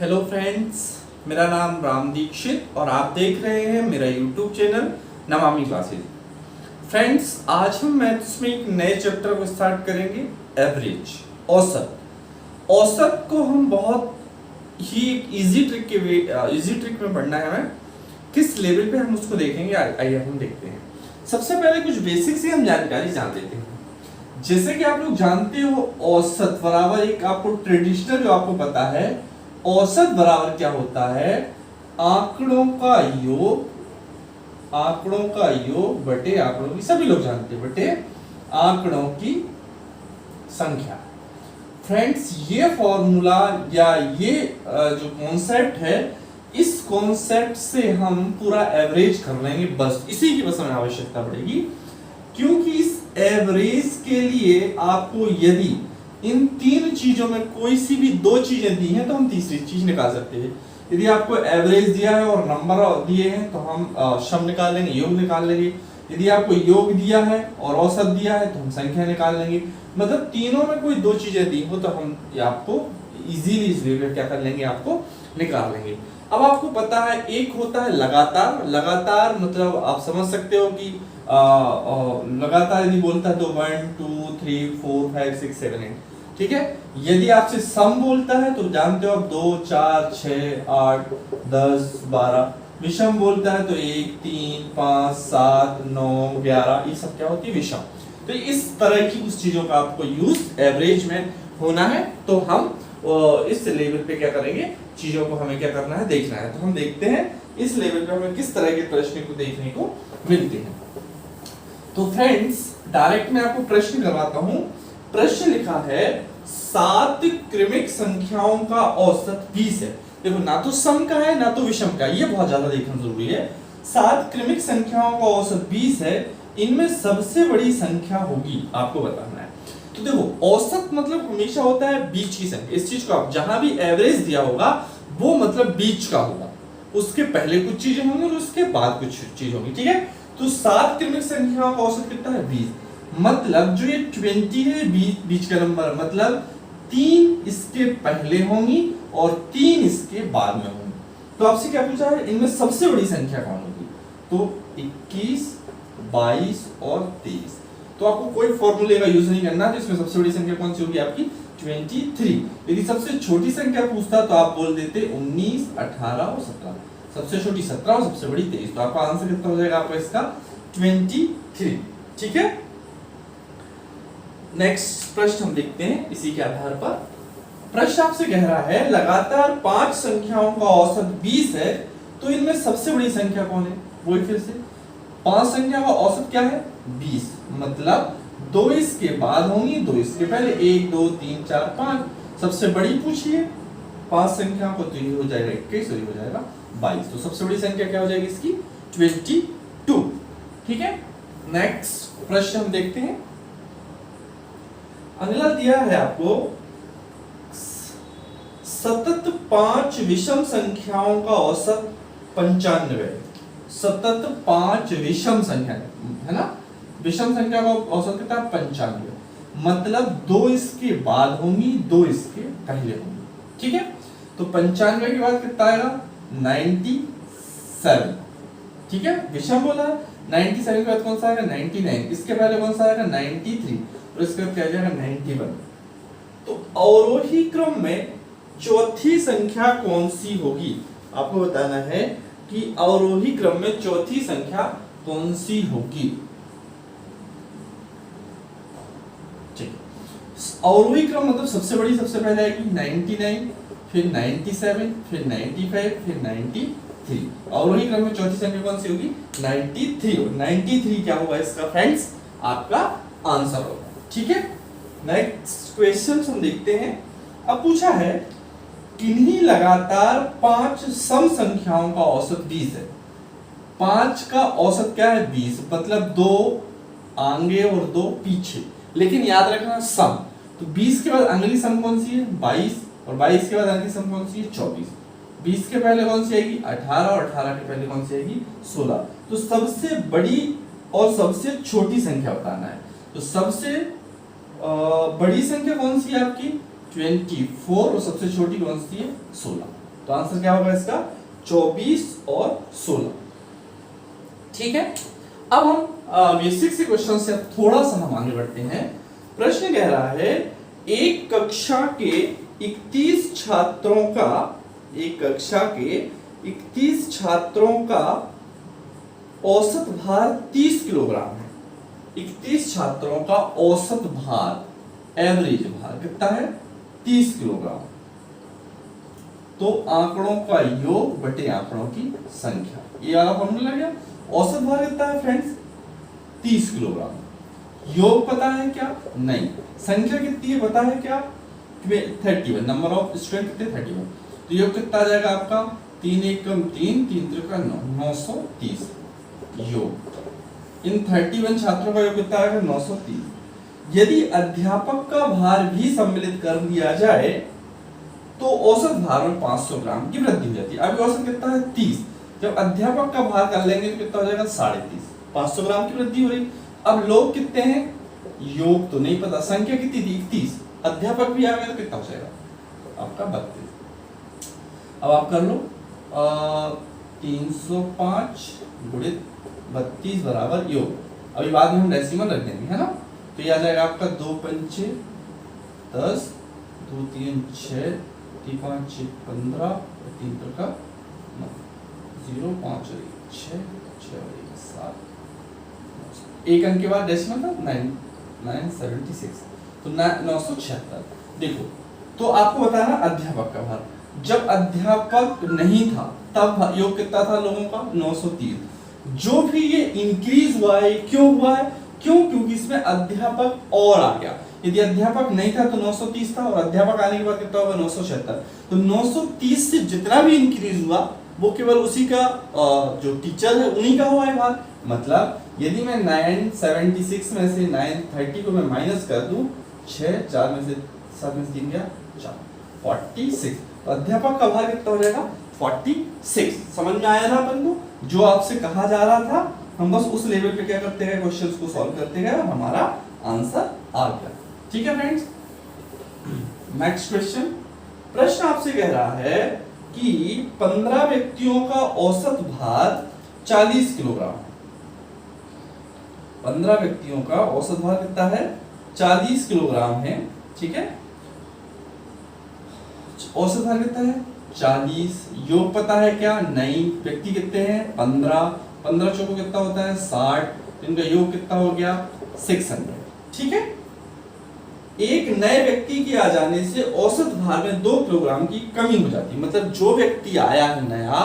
Hello friends, मेरा नाम राम दीक्षित और आप देख रहे हैं मेरा YouTube channel Namami classes. Friends, आज हम मैथ्स में एक नए चैप्टर को स्टार्ट करेंगे, एवरेज, औसत। औसत को हम बहुत ही इजी ट्रिक में पढ़ना है हमें। किस लेवल पे हम उसको देखेंगे, आइए हम देखते हैं। सबसे पहले कुछ बेसिक से हम जानकारी जान लेते हैं। जैसे कि आप लोग जानते हो, औसत बराबर एक आपको ट्रेडिशनल जो आपको पता है, औसत बराबर क्या होता है, आंकड़ों का योग बटे आंकड़ों की, सभी लोग जानते हैं, बटे आंकड़ों की संख्या। फ्रेंड्स, ये फॉर्मूला या ये जो कॉन्सेप्ट है, इस कॉन्सेप्ट से हम पूरा एवरेज कर लेंगे। बस इसी की बस हमें आवश्यकता पड़ेगी, क्योंकि इस एवरेज के लिए आपको यदि इन तीन चीजों में कोई सी भी दो चीजें दी हैं तो हम तीसरी चीज निकाल सकते हैं। यदि आपको एवरेज दिया है और नंबर दिए हैं तो हम सम निकाल लेंगे, योग निकाल लेंगे। यदि आपको योग दिया है और औसत दिया है तो हम संख्या निकाल लेंगे। मतलब तीनों में कोई दो चीजें दी हो तो हम आपको इजीली इस वे में क्या कर लेंगे, आपको निकाल लेंगे। अब आपको पता है, एक होता है लगातार मतलब आप समझ सकते हो कि लगातार यदि बोलता है तो 1 2 3 4 5 6 7 8, ठीक है। यदि आपसे सम बोलता है तो जानते हो आप 2 4 6 8 10 12। विषम बोलता है तो 1 3 5 7 9 11, ये सब क्या होती है, विषम। तो इस तरह की उस चीजों का आपको यूज एवरेज में होना है, तो हम इस लेवल पे क्या करेंगे, चीजों को हमें क्या करना है, देखना है। तो हम देखते हैं इस लेवल पे हमें किस तरह के प्रश्न को देखने को मिलते हैं। तो फ्रेंड्स, डायरेक्ट मैं आपको प्रश्न करवाता हूं। प्रश्न लिखा है 7 क्रमिक संख्याओं का औसत 20 है। देखो, ना तो सम का है ना तो विषम का, ये बहुत ज्यादा देखना जरूरी है। 7 क्रमिक संख्याओं का औसत 20 है, इनमें सबसे बड़ी संख्या होगी, आपको बताना है। तो देखो, औसत मतलब हमेशा होता है बीच की संख्या। इस चीज को आप जहां भी एवरेज दिया होगा वो मतलब बीच का होगा, उसके पहले कुछ चीजें होंगी और उसके बाद कुछ चीज होगी, ठीक है। तो 7 क्रमिक संख्याओं का औसत कितना है, 20। मतलब जो ये 20 है, बीच का नंबर, मतलब 3 इसके पहले होंगी और 3 इसके बाद में होंगी। तो आपसे क्या पूछा है, इनमें सबसे बड़ी संख्या कौन होगी? तो 21 22 और 23। तो आपको कोई फॉर्मूले का यूज नहीं करना, तो इसमें सबसे बड़ी संख्या कौन सी होगी आपकी, 23। यदि सबसे छोटी संख्या पूछता तो आप बोल देते 19 18 और 17। सबसे छोटी 17 और सबसे बड़ी 23। तो आपका आंसर कितना हो जाएगा आपका इसका, 23, ठीक है। नेक्स्ट प्रश्न हम देखते हैं इसी के आधार पर। प्रश्न आपसे कह रहा है, लगातार 5 संख्याओं का औसत 20 है, तो इनमें सबसे बड़ी संख्या कौन है? वही फिर से 5 संख्या का औसत क्या है, 20। मतलब 2 इसके बाद होंगी, 2 इसके पहले, 1 2 3 4 5। सबसे बड़ी पूछिए 5 संख्या को, तो ये हो जाएगा 21 और ये हो जाएगा 22। तो सबसे बड़ी संख्या क्या हो जाएगी इसकी, 22, ठीक है। नेक्स्ट प्रश्न हम देखते हैं। अगला दिया है आपको, सतत 5 विषम संख्याओं का औसत 95। सतत 5 विषम संख्या है ना, विषम संख्या का औसत कितना, 95। मतलब 2 इसके बाद होंगी, 2 इसके पहले होंगी, ठीक है। तो 95 के बाद कितना आएगा, 97, ठीक है। विषम बोला, 97 के बाद कौन सा आएगा, 99। इसके पहले कौन सा आएगा, 93, और इसके बाद क्या आ जाएगा, 91। तो अवरोही क्रम में चौथी संख्या कौन सी होगी, आपको बताना है कि अवरोही क्रम में चौथी संख्या कौन सी होगी। ठीक, अवरोही क्रम मतलब सबसे बड़ी सबसे पहले आएगी 99, फिर 97, फिर 95, फिर 93। अवरोही क्रम में चौथी संख्या कौन सी होगी, 93। 93 क्या होगा इसका फ्रेंड्स, आपका आंसर होगा, ठीक है। नेक्स्ट क्वेश्चन हम देखते हैं। अब पूछा है, किन्हीं लगातार 5 सम संख्याओं का औसत 20 है। 5 का औसत क्या है, 20। मतलब 2 आगे और 2 पीछे, लेकिन याद रखना सम। तो 20 के बाद अगली सम कौन सी है, 22, और 22 के बाद अगली सम कौन सी है, 24। 20 के पहले कौन सी आएगी, 18, और 18 के पहले कौन सी आएगी, 16। तो सबसे बड़ी और सबसे छोटी संख्या बताना है। तो सबसे बड़ी संख्या कौन सी है आपकी, 24, और सबसे छोटी कौन सी है, 16। तो आंसर क्या होगा इसका 24 और 16। ठीक है, अब हम बेसिक से क्वेश्चन से थोड़ा सा हम आगे बढ़ते हैं। प्रश्न कह रहा है एक कक्षा के 31 छात्रों का, एक कक्षा के 31 छात्रों का औसत भार 30 किलोग्राम है। 31 छात्रों का औसत भार, एवरेज भार कितना है 30 किलोग्राम। तो आंकड़ों का योग बटे आंकड़ों की संख्या, ये वाला फॉर्मूला गया। औसत भार कितना है फ्रेंड्स 30 किलोग्राम। योग पता है क्या? नहीं। संख्या कितनी है पता है क्या? 31, नंबर ऑफ स्टूडेंट कितने 31। तो योग कितना आ जाएगा आपका 3 एकम 3, 3 त्रिका 9, 930 योग। इन 31 छात्रों का योग कितना आएगा 930। यदि अध्यापक का भार भी सम्मिलित कर दिया जाए तो औसत भार में 500 ग्राम की वृद्धि हो जाती है। अभी औसत कितना है 30, जब अध्यापक का भार कर लेंगे तो कितना हो जाएगा 3.5, 500 ग्राम की वृद्धि हो रही। अब लोग कितने हैं योग तो नहीं पता, संख्या कितनी थी 31, अध्यापक भी आ गया तो कितना हो जाएगा आपका 32। अब आप कर लो 305 गुणित 32 बराबर योग। अभी बाद में हम डेसिमल रख देंगे है ना। तो ये आ जाएगा आपका 2 पंचे 10, 2 3 6, 3 5 6 15, 3 त्रिका 9, 0 5 और 6, 6 और 1 7, एक अंक के बाद डेसिमल था 976, तो 976। देखो तो आपको बताना अध्यापक का भार, जब अध्यापक नहीं था तब योग कितना था लोगों का 930। जो भी ये इंक्रीज हुआ है क्यों हुआ है? क्योंकि इसमें अध्यापक और आ गया। यदि अध्यापक नहीं था तो 930 था, और अध्यापक आने के बाद कितना होगा 976। तो 930 से जितना भी इंक्रीज हुआ वो केवल उसी का जो टीचर है उन्हीं का हुआ है भार। मतलब यदि मैं 976 में से 930 को मैं माइनस कर दूं, 6 4 में से 7 में से 3 गया 4, 46। तो अध्यापक का भार कितना हो जाएगा 46। समझ में आया ना अपन को? जो आपसे कहा जा रहा था हम बस उस लेवल पे क्या करते गए, क्वेश्चंस को सॉल्व करते गए और हमारा आंसर आ गया। ठीक है फ्रेंड्स, नेक्स्ट क्वेश्चन। प्रश्न आपसे कह रहा है कि 15 व्यक्तियों का औसत भार 40 किलोग्राम। 15 व्यक्तियों का औसत भार कितना है 40 किलोग्राम है। ठीक है, औसत भार कितना है 40। योग पता है क्या? नहीं। व्यक्ति कितने हैं 15, 15 चौको कितना होता है 60, इनका योग कितना हो गया 600। ठीक है, एक नए व्यक्ति के आ जाने से औसत भार में 2 किलोग्राम की कमी हो जाती है। मतलब जो व्यक्ति आया है नया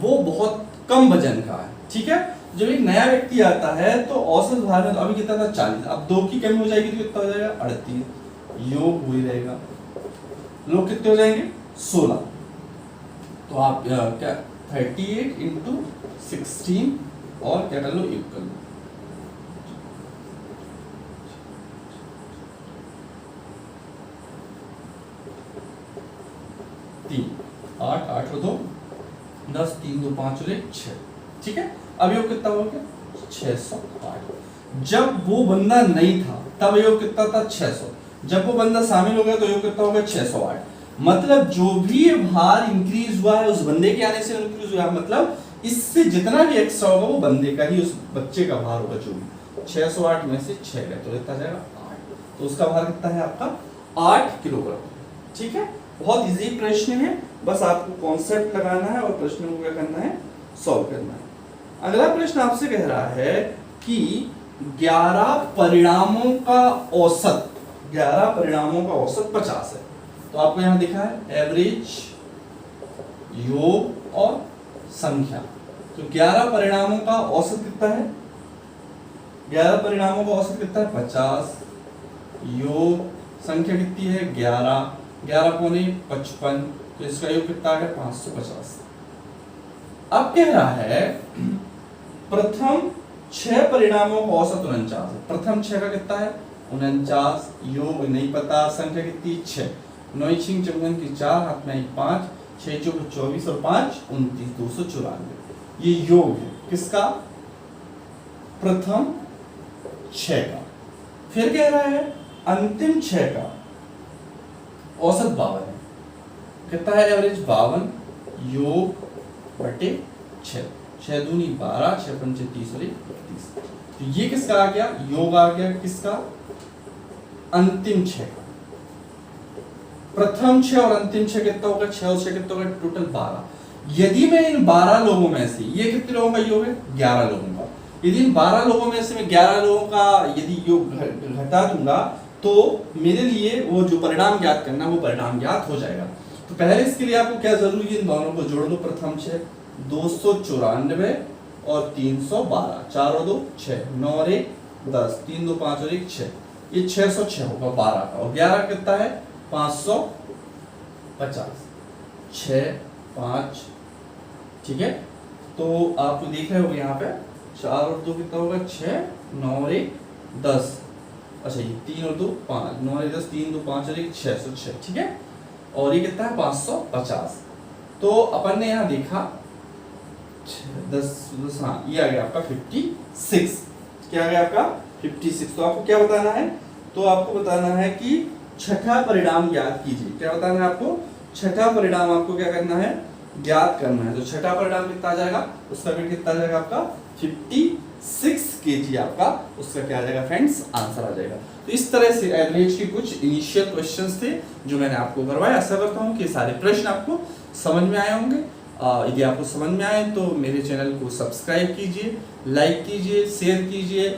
वो बहुत कम वजन का है। ठीक है, जब एक नया व्यक्ति आता है तो औसत भार में अभी कितना था 40, अब 2 की कमी हो जाएगी तो कितना हो जाएगा 38, योग वही रहेगा। लोग कितने हो जाएंगे 16। तो आप क्या 38 इंटू 16 और क्या कर लो योग कर लो। तीन 8 8 और 2 10, 3 2 5 और 1 6। ठीक है, अब योग कितना हो गया 608। जब वो बंदा नहीं था तब योग कितना था 600। जब वो बंदा शामिल हो गया तो योग कितना हो गया 608। मतलब जो भी भार इंक्रीज हुआ है उस बंदे के आने से इंक्रीज हुआ है। मतलब इससे जितना भी एक्स्ट्रा होगा वो बंदे का ही, उस बच्चे का भार होगा। जो भी 608 में से 6 गए तो कितना जाएगा 8, तो उसका भार कितना है आपका 8 किलोग्राम। ठीक है, बहुत इजी प्रश्न है, बस आपको कॉन्सेप्ट लगाना है और प्रश्न को क्या करना है सॉल्व करना है। अगला प्रश्न आपसे कह रहा है कि 11 परिणामों का औसत, 11 परिणामों का औसत 50 है। तो आपको यहां दिखा है एवरेज, योग और संख्या। तो 11 परिणामों का औसत कितना है 11 परिणामों का औसत कितना है 50, योग संख्या कितनी है 11, 11 पौने 55, तो इसका योग कितना आ गया 550। अब कह रहा है प्रथम 6 परिणामों का औसत 49 है। प्रथम 6 का कितना है 49, योग नहीं पता, संख्या कितनी 6, 9 6 54 की 4, हाथ में 5, 6 चौक 24 और 5 29, 294। ये योग है किसका प्रथम 6 का। फिर कह रहा है अंतिम 6 का औसत 52 है। कितना है एवरेज 52, योग बटे 6, 6 दूनी 12, 6 पंचे 30 और 31। तो ये किसका आ गया? योग आ गया किसका? अंतिम 6 का। प्रथम 6 और अंतिम 6 कितना होगा? 6 और 6 कितना होगा? टोटल 12। यदि मैं इन 12 लोगों में से, ये कितने लोगों का योग है? 11 लोगों का। यदि इन 12 लोगों में से मैं 11 लोगों का यदि योग घटा दूंगा तो मेरे लिए वो जो परिणाम ज्ञात करना वो परिणाम ज्ञात हो जाएगा। तो पहले इसके लिए आपको क्या जरूरी है? इन दोनों को जोड़ दो। प्रथम 6 294 और 312, 4 और 2 6, 9 और 1 10, 3 2 5 और 1 6, ये 606 होगा 12 का। और 11 कितना है? 550, 6 5, ठीक है। तो आप देख रहे हो यहाँ पे 4 और 2 कितना होगा? 6, 9 और 1 10, अच्छा ये 3 और 2 5, 9 और 1 10, 3 2 5 और 1 606, ठीक है। और ये कितना है? 550। तो अपन ने यहाँ देखा 10 हाँ, ये आ गया आपका 56। क्या आ गया आपका? 56। तो आपको क्या बताना है? तो आपको बताना है कि छठा परिणाम ज्ञात कीजिए। क्या बताना है आपको? छठा परिणाम आपको क्या करना है? ज्ञात करना है। तो छठा परिणाम कितना आ जाएगा? उसका वेट कितना आ जाएगा आपका? 56 kg आपका उसका क्या आ जाएगा फ्रेंड्स? आंसर आ जाएगा। तो इस तरह से एवरेज के कुछ इनिशियल क्वेश्चंस थे जो मैंने आपको करवाया। आशा करता हूँ कि सारे प्रश्न आपको समझ में आए होंगे। यदि आपको समझ में आए तो मेरे चैनल को सब्सक्राइब कीजिए, लाइक कीजिए, शेयर कीजिए